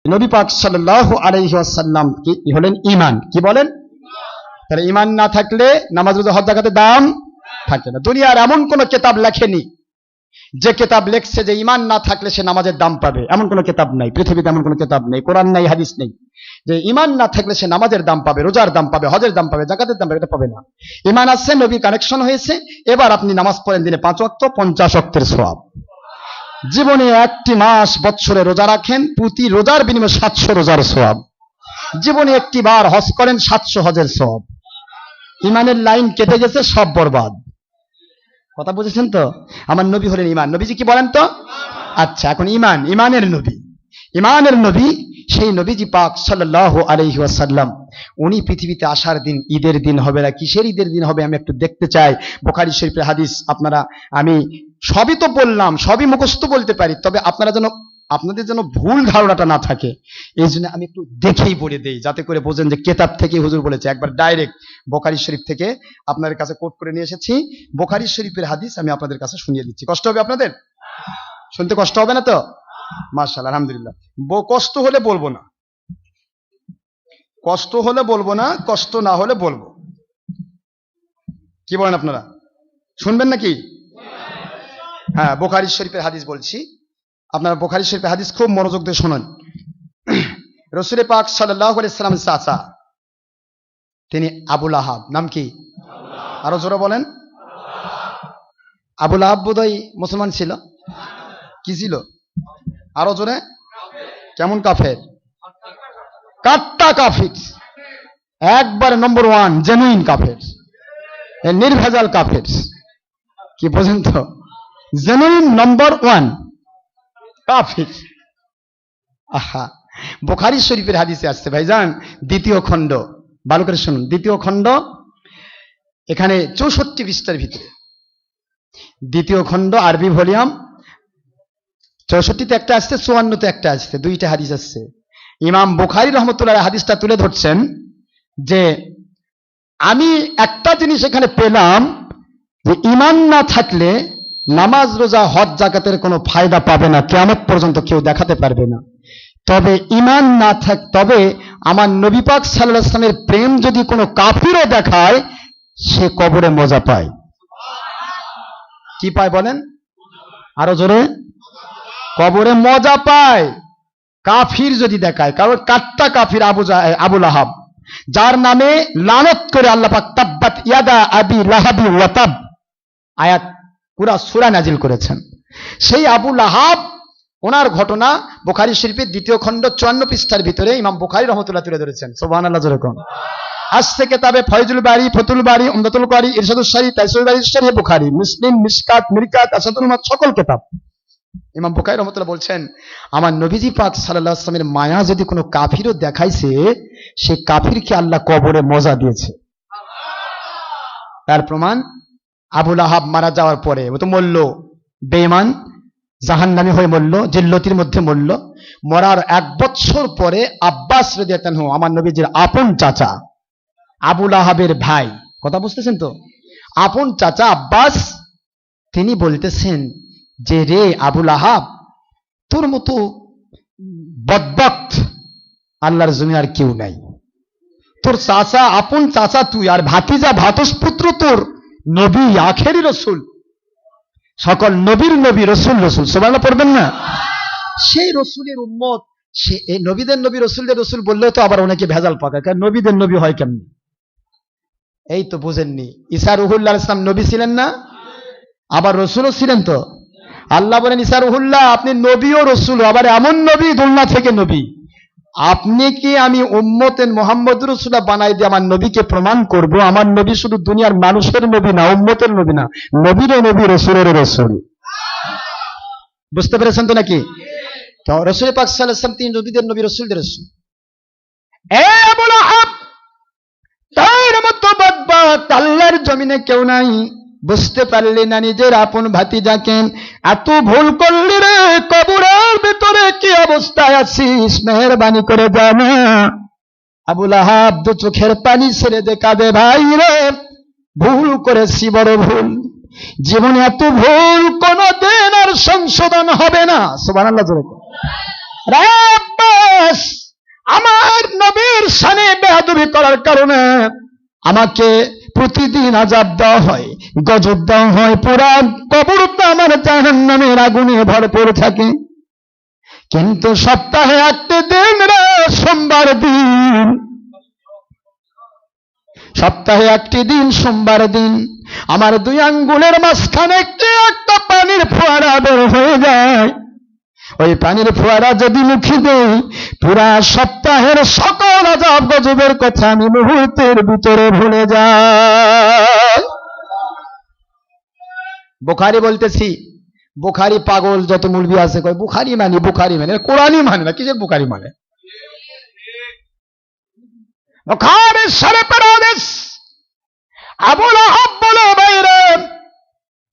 নবী পাক সাল্লাল্লাহু আলাইহি ওয়াসাল্লাম কি হলেন ঈমান। কি বলেন? তাহলে ঈমান না থাকলে নামাজ রোজা হজ যাকাতের দাম থাকে না। দুনিয়ার এমন কোন কিতাব লেখেনি যে কিতাব লেখছে যে ঈমান না থাকলে সে নামাজের দাম পাবে, এমন কোন কিতাব নাই পৃথিবীতে, এমন কোন কিতাব নেই, কোরআন নাই, হাদিস নেই যে ঈমান না থাকলে সে নামাজের দাম পাবে, রোজার দাম পাবে, হজের দাম পাবে, যাকাতের দাম পাবে। এটা পাবে না। ঈমান আছে, নবী কানেকশন হয়েছে, এবার আপনি নামাজ পড়েন দিনে 5 ওয়াক্ত, 50 ওয়াক্তের সওয়াব। জীবনে একটি মাস বৎসরে রোজা রাখেন, প্রতি রোজার বিনিময়ে 700 রোজার সওয়াব। জীবনে একটি বার হজ করেন, 700 হজের সওয়াব। ঈমানের লাইন কেটে গেছে, সব বরবাদ। কথা বুঝেছেন তো? আমার নবী হলেন ঈমান। নবীজি কি বলেন তো? আচ্ছা, এখন ঈমান, ঈমানের নবী, ঈমানের নবী সেই নবীজি পাক সাল্লাল্লাহু আলাইহি ওয়াসাল্লাম, উনি পৃথিবীতে আসার দিন ঈদের দিন হবে না। কিসের ঈদের দিন হবে আমি একটু দেখতে চাই। বুখারী শরীফের হাদিস। আপনারা, আমি সবই তো বললাম, সবই মুখস্থ বলতে পারি, তবে আপনাদের যেন ভুল ধারণাটা না থাকে, এই জন্য আমি একটু দেখেই বলে দেই, যাতে করে বোঝেন যে কেতাব থেকে হুজুর বলেছে। একবার ডাইরেক্ট বুখারী শরীফ থেকে আপনাদের কাছে কোট করে নিয়ে এসেছি। বুখারী শরীফের হাদিস আমি আপনাদের কাছে শুনিয়ে দিচ্ছি। কষ্ট হবে আপনাদের? শুনতে কষ্ট হবে না তো? মাশাআল্লাহ, আলহামদুলিল্লাহ। কষ্ট হলে বলবো না, কষ্ট হলে বলবো না, কষ্ট না হলে বলবো। কি বলেন আপনারা? শুনবেন নাকি? হ্যাঁ, বুখারী শরীফের হাদিস বলছি। আপনারা বুখারী শরীফের হাদিস খুব মনোযোগ দিয়ে শুনুন। রাসূল পাক সাল্লাল্লাহু আলাইহি ওয়াসাল্লামের চাচা, তিনি আবু লাহাব। নাম কি? আরো জোরে বলেন। আবু লাহাব বোধহয় মুসলমান ছিল? কি ছিল? আরো জোরে। কেমন কাফের? কাট্টা কাফির, একবারে নম্বর 1 জেনুইন কাফের, নির্ভেজাল কাফের। কি বোঝেন তো? জেনুইন নম্বর 1 কাফির। আহা, বুখারী শরীফের হাদিসে আসছে ভাইজান, দ্বিতীয় খণ্ড, ভালো করে শুনুন। দ্বিতীয় খণ্ড, এখানে 64 পৃষ্ঠার ভিতরে, দ্বিতীয় খণ্ড আরবি ভলিউম 64তে একটা আসছে, 54তে একটা আসছে, দুইটা হাদিস আসছে। ইমাম বুখারী রহমতুল্লাহ হাদিসটা তুলে ধরছেন যে আমি একটা জিনিস এখানে পেলাম, যে ঈমান না থাকলে নামাজ রোজা হজ যাকাতের কোনো ফায়দা পাবে না, কিয়ামত পর্যন্ত কেউ দেখাতে পারবে না। তবে ঈমান না তবে আমার নবী পাক সাল্লাল্লাহু আলাইহি ওয়াসাল্লামের প্রেম যদি কোনো কাফিরও দেখায়, সে কবরে মজা পায়। কি পায় বলেন? আরো জোরে। কবরে মজা পায় কাফির যদি দেখায়। কারণ কাট্টা কাফির আবু লাহাব, যার নামে লানত করে আল্লাহ পাক তাব্বাত ইয়াদা আবি লাহাবি ওয়া তাব আয়াত পুরা সূরা নাজিল করেছেন। সেই আবু লাহাব, ওনার ঘটনা বুখারী শরীফের দ্বিতীয় খণ্ড 54 পৃষ্ঠার ভিতরে ইমাম বুখারী রহমাতুল্লাহ তুলে ধরেছেন। সুবহানাল্লাহ জোরে কোন। আসছে কিতাবে ফয়জুল বারী, ফতুল বারী, উমদাতুল কারী, ইরশাদুস সারী, তাইসিরুল বারী, শরীহ বুখারী, মুসলিম, মিশকাত, মিরকাত, আসাদুল মাদ, সকল কিতাব। ইমাম বুখারী রহমাতুল্লাহ বলছেন, আমার নবীজি পাক সাল্লাল্লাহু আলাইহি ওয়াসাল্লামের মায়া যদি কোনো কাফিরও দেখাইছে, সে কাফিরকে আল্লাহ কবরে মজা দিয়েছে। তার প্রমাণ আবু লাহাব মারা যাওয়ার পরে, ও তো মরল বেঈমান, জাহান্নামী হয়ে মরল, জিল্লতির মধ্যে মরল। মরার 1 বছর পরে আব্বাস রাদিয়াল্লাহু আনহু, আমার নবীজির আপন চাচা, আবু লাহাবের ভাই, কথা বুঝতেছেন তো? আপন চাচা আব্বাস, তিনি বলতেছেন যে রে আবু লাহাব, তোর মতো বদবক্ত আল্লাহর জমিনে আর কেউ নাই। তোর চাচা, আপন চাচা তুই, আর ভাতিজা ভাতসপুত্র তোর নবী, আখেরি রসুল, সকল নবীর নবী, রসুল রসুল, সুবহানাল্লাহ পড়বেন না? সেই রসুলের উম্মত, সে এই নবীদের নবী, রসুলদের রসুল বললে তো আবার অনেকে ভেজাল পাকায়, কারণ নবীদের নবী হয় কেমনি? এই তো বুঝেননি। ঈসা রুহুল্লাহ আলাইহিস সালাম নবী ছিলেন না? আবার রসুলও ছিলেন তো। আল্লাহ বলেন, ঈসা রুহুল্লাহ, আপনি নবী ও রসুল, আবার এমন নবী দুনিয়া থেকে নবী। আপনি কি আমি উম্মতে মুহাম্মদ রাসূলুল্লাহ বানাই দিয়ে আমার নবীকে প্রমাণ করব? আমার নবী শুধু দুনিয়ার মানুষের নবী না, উম্মতের নবী না, নবীরও নবী, রসুলের রসুল। বুঝতে পেরেছেন তো নাকি? তো রাসূল পাক সাল্লাল্লাহু আলাইহি ওয়াসাল্লাম তিনি নবীদের নবী, রসুলদের রসুল। এ আবু লাহাব, তার মতো বদবক্ত আল্লাহর জমিনে কেউ নাই। বুঝতে পারলি না নিজের আপন ভাতিজাকে এত ভুল করলি রে, কবরের ভিতরে কি অবস্থায় আছিস, মেহেরবানি করে জানা। আবু লাহাব 2 চোখের পানি ছেড়ে দে, কাঁদে, ভাই রে ভুল করেছি, বড় ভুল, জীবনে এত ভুল কোনদিন আর সংশোধন হবে না। সুবহানাল্লাহ জোরে। রে আব্বাস, আমার নবীর শানে বেয়াদবি করার কারণে আমাকে প্রতিদিন আযাব দেওয়া হয়, গজব দেওয়া হয়, পুরা কবরটা আমার জাহান্নামের আগুনে ভরপুর থাকে। কিন্তু সপ্তাহে একটি দিন রে, সোমবার দিন, সপ্তাহে একটি দিন সোমবার দিন আমার 2 আঙ্গুলের মাঝখানে একটা পানির ফোয়ারা বের হয়ে যায়। ওই পানির ফোয়ারা যদি মুখে দেই, পুরা সপ্তাহের সকল আযাব গজবের কথা আমি মুহূর্তের ভিতরে ভুলে যাই। বুখারী বলতেছি, বুখারী পাগল যত মুলবি আছে কয় বুখারী মানে, বুখারী মানে কোরআনই মানে না, কিসের বুখারী মানে? বুখারী শরীফের হাদিস। আবু লাহাব বলে, বাইরে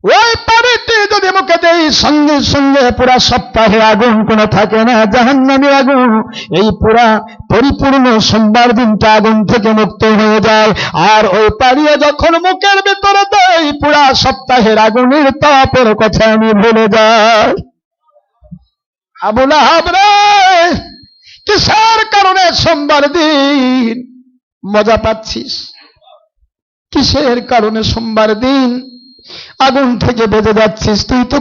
ওই পানিতে যদি মুখে দেই, সঙ্গে সঙ্গে পুরা সপ্তাহে আগুন কোনো থাকে না, জাহান্নামের আগুন এই পুরা পরিপূর্ণ সোমবার দিনটা আগুন থেকে মুক্ত হয়ে যায়। আর ওই পানি যখন মুখের ভিতরে দেই, পুরা সপ্তাহের আগুনের তাপের কথা আমি ভুলে যাই। আবু লাহাব রে, কিসের কারণে সোমবার দিন মজা পাচ্ছিস? কিসের কারণে সোমবার দিন আগুন থেকে বেঁচে যাচ্ছিস? তুই তো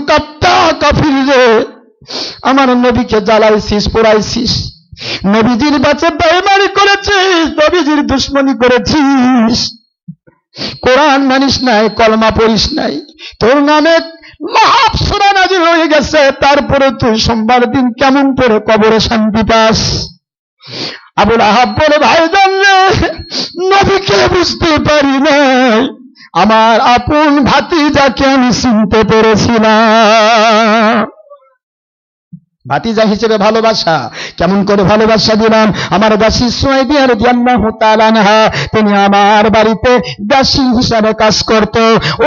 কাফির রে, আমার নবীকে জ্বালাইছিস, পোড়াইছিস, নবীজির বাঁচে বেঈমানি করেছিস, নবীজির দুশমনি করেছিস, কোরআন মানিস নাই, কলমা পড়িস নাই, তোর নামে লাহাব সূরা নাযিল হয়ে গেছে, তারপরে তুই সোমবার দিন কেমন করে কবরে শান্তি পাস? আবু লাহাব বলে, ভাইজান রে, নবীকে বুঝতে পারি নাই, আমার আপন ভাতিজাকে আমি চিনতে পেরেছিলাম। ভাতিজা হিসেবে ভালোবাসা, কেমন করে ভালোবাসা দিলাম? আমার দাসী সুমাইয়া রাদিয়াল্লাহু তাআলা আনহা, তিনি আমার বাড়িতে দাসী হিসাবে কাজ করত।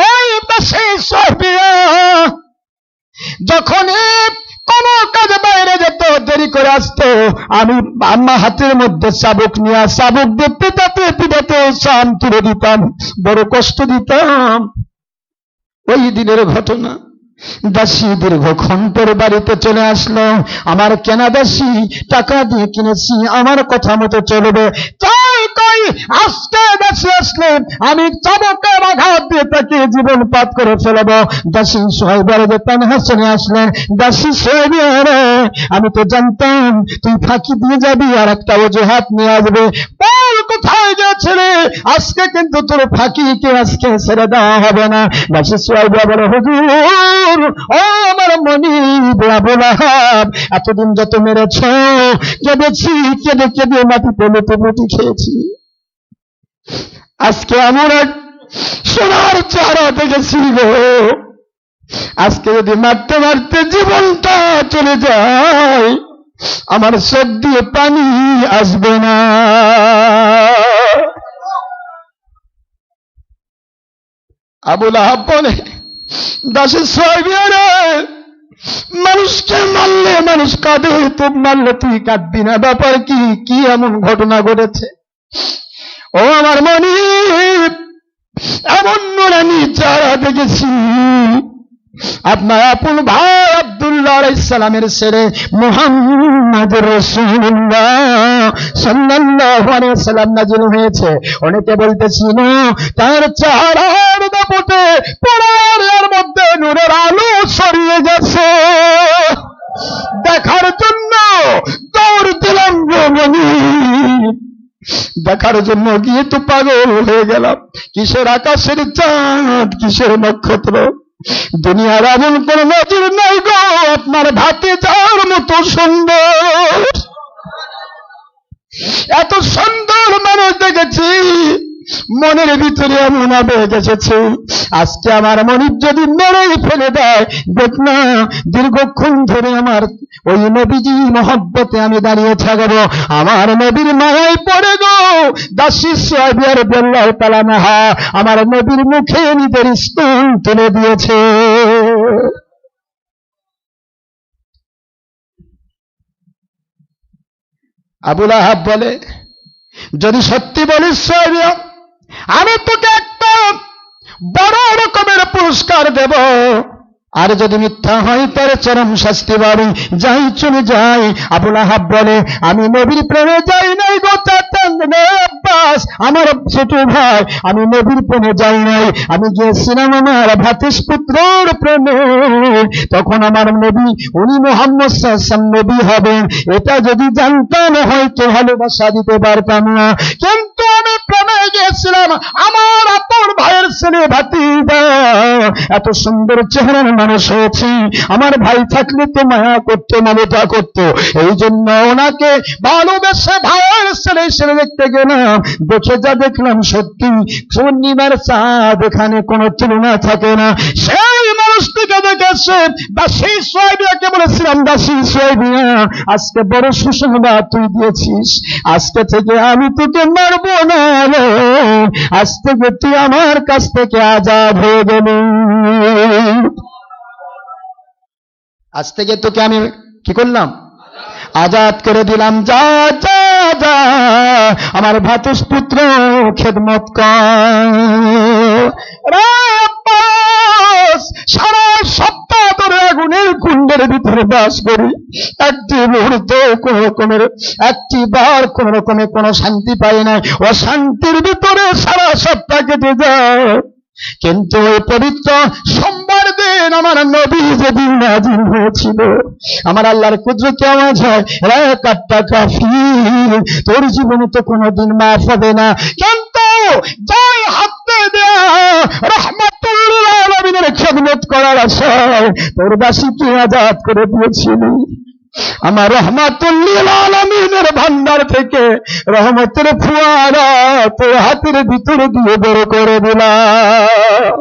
ওই দাসী সুমাইয়া যখন কোন কাজে বাইরে যেত, দেরি করে আসতো, আমি আম্মা হাতের মধ্যে চাবুক নিয়ে, চাবুক দিয়ে পিটাতে পিটাতে চাম তুলে দিতাম, বড় কষ্ট দিতাম। ওই দিনের ঘটনা। দাসী দীর্ঘক্ষণ পরে বাড়িতে চলে আসলো। আমার কেনা দাসী, টাকা দিয়ে কিনেছি, আমার কথা মতো চলবে, তাই কই আজকে দাসী আসলে আমি চাবুকের আঘাত দিয়ে তাকে জীবন পাত করে ফেলবো। দাসী সুহাইবা রাদিয়াল্লাহু চলে আসলেন। দাসী সুহাইবা, আমি তো জানতাম তুই ফাঁকি দিয়ে যাবি আর একটা অজুহাত নিয়ে আসবে, বল কোথায় গেছিলে? আজকে কিন্তু তোর ফাঁকিকে আজকে ছেড়ে দেওয়া হবে না। দাসী সুহাইবা বলে, হুজুর, ও আমার মনিব আবু লাহাব, এতদিন যত মেরেছ, কেঁদেছি, কেঁদে কেঁদে মাটিতে লুটি খেয়েছি, আজকে আমার এক সোনার চেহারা দেখেছি গো, আজকে যদি মারতে মারতে জীবনটা চলে যায়, আমার চোখ দিয়ে পানি আসবে না। আবু লাহাব বলে, দাসী সুহাইবা রে, মানুষকে মারলে মানুষ কাঁদে, তুই মারলে তুই কাঁদবি না, ব্যাপার কি? কি এমন ঘটনা ঘটেছে? ও আমার মনিব, এমন নুরানি চেহারা দেখেছি, আপনার আপন ভাই আব্দুল্লাহ আলাইহিস সালামের ছেলে মুহাম্মদুর রাসূলুল্লাহ সাল্লাল্লাহু আলাইহি ওয়াসাল্লাম নাযিল হয়েছে। অনেকে বলতেছিল তার চেহারার দাপটে পুরার মধ্যে নূরের আলো ছড়িয়ে গেছে। দেখার জন্য দৌড় দিলাম গো মনিব, দেখার জন্য গিয়ে তো পাগল হয়ে গেলাম। কিসের আকাশের চাঁদ, কিসের নক্ষত্র, দুনিয়ার এমন কোন নজির নাই গো আপনার ভাতিজার মতো সুন্দর। এত সুন্দর মানুষ দেখেছি, মনের ভিতরে এমন আবেগ এসেছে, আজকে আমার মনিব যদি মেরেই ফেলে দেয়, দেখ না দীর্ঘক্ষণ ধরে আমার ওই নবীজি মহব্বতে আমি দাঁড়িয়ে থাকবো, আমার নবীর মায়ায় পড়ে গো। দাসী সুহাইবা রাদিয়াল্লাহু তাআলা আনহা আমার নবীর মুখে নিজের স্তন তুলে দিয়েছে। আবু লাহাব বলে, যদি সত্যি বলিস সুহাইবা, আমি তোকে একটা বড় রকমের পুরস্কার দেব, আর যদি মিথ্যা হয় তার চরম শাস্তি পাবে, যাই চলে যাই। আবু লাহাব বলে, আমি নবীর প্রেমে যাই নাই গো আব্বাস, আমার ছোট ভাই, আমি নবীর প্রেমে যাই নাই, আমি গিয়েছিলাম আমার ভ্রাতুষ্পুত্রর প্রেমে। তখন আমার নবী, উনি মুহাম্মদ সাল্লাল্লাহু আলাইহি ওয়াসাল্লাম নবী হবেন, এটা যদি জানতাম হয়তো ভালোবাসা দিতে পারতাম না। কিন্তু আমি প্রেমে গিয়েছিলাম আমার আপন ভাইয়ের ছেলে ভাতিজা, এত সুন্দর চেহারার মানুষ হয়েছে, আমার ভাই থাকলে তো মায়া করতো, মমতা করতো, এই জন্য ওনাকে ভালোবেসে ভাইয়ের ছেলে হিসেবে দেখতে গেলাম। দেখে যা দেখলাম সত্যি পূর্ণিমার চাঁদ, এখানে কোনো তুলনা থাকে না। সেই মানুষটিকে দেখেছে দাসী সোয়াইবিয়াকে বলেছিলাম, দাসী সোয়াইবিয়া আজকে বড় সুসংবাদ তুই দিয়েছিস, আজকে থেকে আমি তোকে মারবো না, আজ থেকে তুই আমার কাছ থেকে আজাদ হয়ে গেলি, আজ থেকে তোকে আমি কি করলাম, আজাদ করে দিলাম, যা যা যা আমার ভ্রাতুষ্পুত্র খেদমত কর। সারা সপ্তাহ ধরে আগুনের কুণ্ডের ভিতরে বাস করি, একটি মুহূর্ত কোন রকমের একটি বার কোন রকমে কোনো শান্তি পাই নাই, অশান্তির ভিতরে সারা সপ্তাহ কেটে যায়। কিন্তু ওই পবিত্র সোমবার দিন আমার নবী যেদিন নাজিল হয়েছিল, আমার আল্লাহর কুদরতে আওয়াজ হয়, রে কাট্টা কাফির, তোর জীবনে তো কোনোদিন মাফ হবে না। কিন্তু যাই হাতে দেয়া রাহমাতুল লিল আলামিনের খেদমত করার আশায় তোর দাসীকে আজাদ করে দিয়েছিলি, আমার রাহমাতুল লিল আলামিনের ভান্ডার থেকে রহমতের ফোয়ারা তোর হাতের ভিতরে দিয়ে বের করে দিলাম।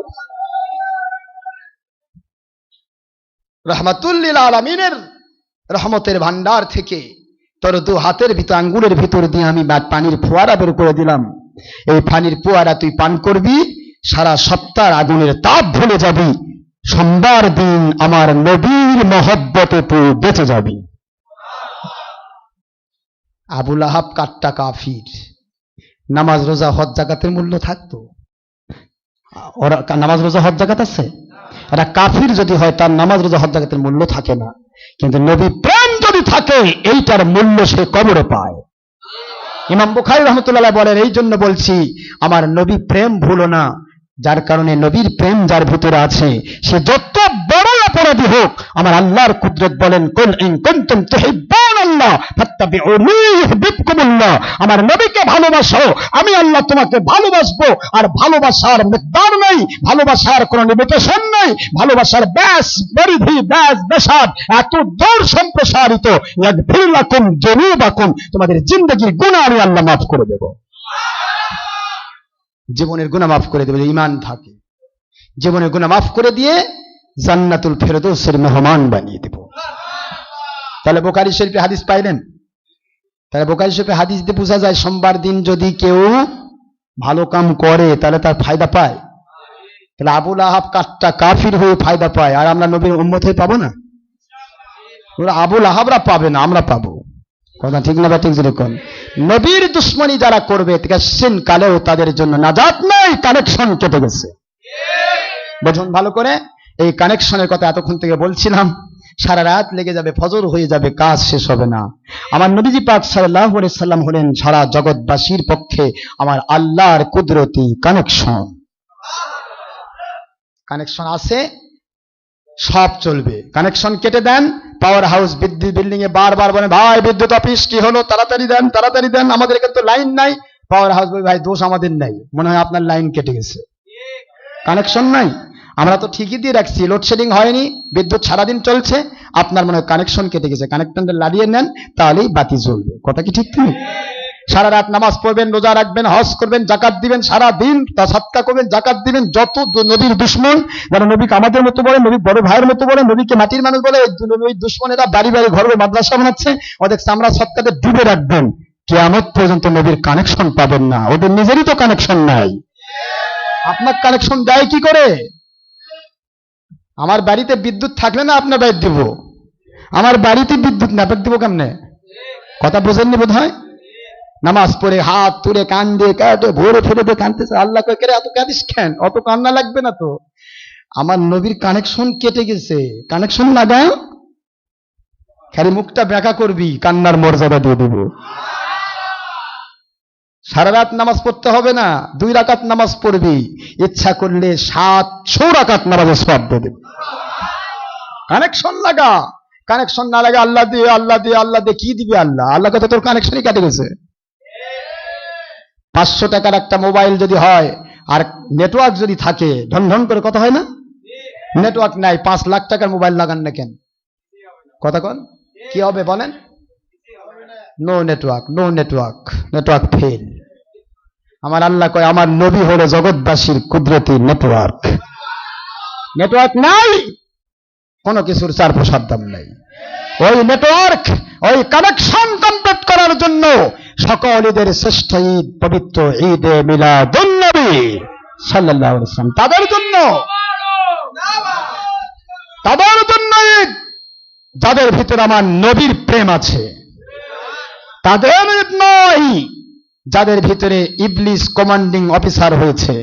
রাহমাতুল লিল আলামিনের রহমতের ভান্ডার থেকে তোর দু হাতের ভিতর আঙ্গুলের ভিতর দিয়ে আমি পানির ফোয়ারা বের করে দিলাম। এই পানির ফোয়ারা তুই পান করবি, সারা সপ্তাহ আগুনের তাপ ভুলে যাবি, সোমবার দিন আমার নবীর মহব্বতে তুই বেঁচে যাবি। আবু লাহাব কাট্টা কাফির, নামাজ রোজা হজ জাকাতের মূল্য থাকতো? ওরা নামাজ রোজা হজ জাকাত আছে? এরা কাফির যদি হয় তার নামাজ রোজা হজ জাকাতের মূল্য থাকে না, কিন্তু নবী প্রেম যদি থাকে এইটার মূল্য সে কবরে পায়। ইমাম বুখারী রাহমাতুল্লাহ বলেন, এই জন্য বলছি আমার নবী প্রেম ভুলো না, যার কারণে নবীর প্রেম যার ভিতরে আছে সে যত বড় অপরাধী হোক, আমার আল্লাহর কুদরত বলেন, কুল ইন কুনতুম তুহিব্বুনাল্লাহ ফাত্তাবিউনি ইউহিব্বুকুমুল্লাহ, আমার নবীকে ভালোবাসো, আমি আল্লাহ তোমাকে ভালোবাসবো। আর ভালোবাসার মিকদার নেই, ভালোবাসার কোনো লিমিটেশন নেই, ভালোবাসার ব্যাস পরিধি ব্যাস বেসাদ এত দূর সম্প্রসারিত, ইয়াগফির লাকুম যুনুবাকুম, তোমাদের জিন্দেগির গুনাহ আমি আল্লাহ মাফ করে দেব, জীবনের গুনাহ মাফ করে দেবে, ঈমান থাকে, জীবনের গুনাহ মাফ করে দিয়ে জান্নাতুল ফেরদৌসের মেহমান বানিয়ে দেব। তাহলে বুখারী শরীফে হাদিস পাইলেন? তাহলে বুখারী শরীফে হাদিস দিয়ে বোঝা যায় সোমবার দিন যদি কেউ ভালো কাম করে তাহলে তার ফায়দা পায়। তাহলে আবু লাহাব কাট্টা কাফির হয়ে ফায়দা পায়, আর আমরা নবীর উম্মত হয়ে পাবো না? আবু লাহাবরা পাবে না, আমরা পাবো। কথা ঠিক না বা ঠিক? যেরকম নবীর দুশ্মনী যারা করবে সিন কালেও তাদের জন্য নাজাত নাই, কানেকশন কেটে গেছে। বুঝুন ভালো করে, এই কানেকশনের কথা এতক্ষণ থেকে বলছিলাম, সারা রাত লেগে যাবে, ফজর হয়ে যাবে, কাজ শেষ হবে না। আমার নবীজি পাক সাল্লাল্লাহু আলাইহি সাল্লাম হলেন সারা জগৎবাসীর পক্ষে আমার আল্লাহর কুদরতি কানেকশন। কানেকশন আছে, সব চলবে। কানেকশন কেটে দেন, পাওয়ার হাউস বিদ্যুৎ বিল্ডিং এ বারবার বলে, ভাই বিদ্যুৎ অফিস কি হলো, তাড়াতাড়ি দেন তাড়াতাড়ি দেন, আমাদের এখানে তো লাইন নাই। পাওয়ার হাউস বলে, ভাই দোষ আমাদের নাই, মনে হয় আপনার লাইন কেটে গেছে, কানেকশন নাই। আমরা তো ঠিকই দিয়ে রাখছি, লোডশেডিং হয়নি, বিদ্যুৎ সারাদিন চলছে, আপনার মনে হয় কানেকশন কেটে গেছে, কানেকশনটা লাগিয়ে নেন, তাহলেই বাতি জ্বলবে। কথা কি ঠিক ঠিক? সারা রাত নামাজ পড়বেন, রোজা রাখবেন, হজ করবেন, জাকাত দিবেন, সারা দিন সাদকা করবেন, জাকাত দিবেন, যত নবীর দুশ্মন যারা নবীকে আমাদের মতো বলে, নবী বড় ভাইয়ের মতো বলে, নবীকে মাটির মানুষ বলে, ওই দুশ্মনেরা বাড়ি বাড়ি ঘরে মাদ্রাসা বানাচ্ছে, ওদের চামড়া সৎকাতে ডুবে রাখবেন, কিয়ামত পর্যন্ত নবীর কানেকশন পাবেন না। ওদের নিজেরই তো কানেকশন নাই, আপনার কানেকশন দেয় কি করে? আমার বাড়িতে বিদ্যুৎ থাকলে না আপনার বাইর দিব, আমার বাড়িতে বিদ্যুৎ না দিব কেমনে? কথা বোঝেননি বোধ হয়। নামাজ পড়ে হাত তুলে কান্দে কাঁদে ভোরে ফেলে দিয়ে কাঁদতেছে, আল্লাহ কয়, এত কাঁদিস কেন? অত কান্না লাগবে না তো, আমার নবীর কানেকশন কেটে গেছে, কানেকশন লাগা, খালি মুখটা ব্যাকা করবি, কান্নার মর্যাদা দিয়ে দেব। সারা রাত নামাজ পড়তে হবে না, 2 রাকাত নামাজ পড়বি, ইচ্ছা করলে 700 রাকাত নামাজের সওয়াব দিয়ে দেব। কানেকশন লাগা, কানেকশন না লাগে আল্লাহ দিয়ে আল্লাহ দিয়ে আল্লাহ দিয়ে কি দিবি? আল্লাহ আল্লাহ কথা তোর কানেকশনই কেটে গেছে। 500 টাকার একটা মোবাইল যদি হয় আর নেটওয়ার্ক যদি থাকে, ঢন ঢন করে কথা হয় না? নেটওয়ার্ক নাই, 5 লাখ টাকার মোবাইল লাগান না কেন? কথা কন, কি হবে বলেন? No network, no network, network fail. আমার আল্লাহ কয় আমার নবী হলো জগৎবাসীর কুদরতি নেটওয়ার্ক। নেটওয়ার্ক নাই, কোনো কিছুর 4 পয়সার দাম নাই। ওই নেটওয়ার্ক, ওই কানেকশন কমপ্লিট করার জন্য সকল ঈদের শ্রেষ্ঠ ঈদ পবিত্র ঈদে মিলাদুন নবী সাল্লাল্লাহু আলাইহি ওয়াসাল্লাম, তাদের জন্য ঈদ, যাদের ভিতরে আমার নবীর প্রেম আছে। তাদের ঈদ নয় যাদের ভিতরে ইবলিস কমান্ডিং অফিসার হয়েছে।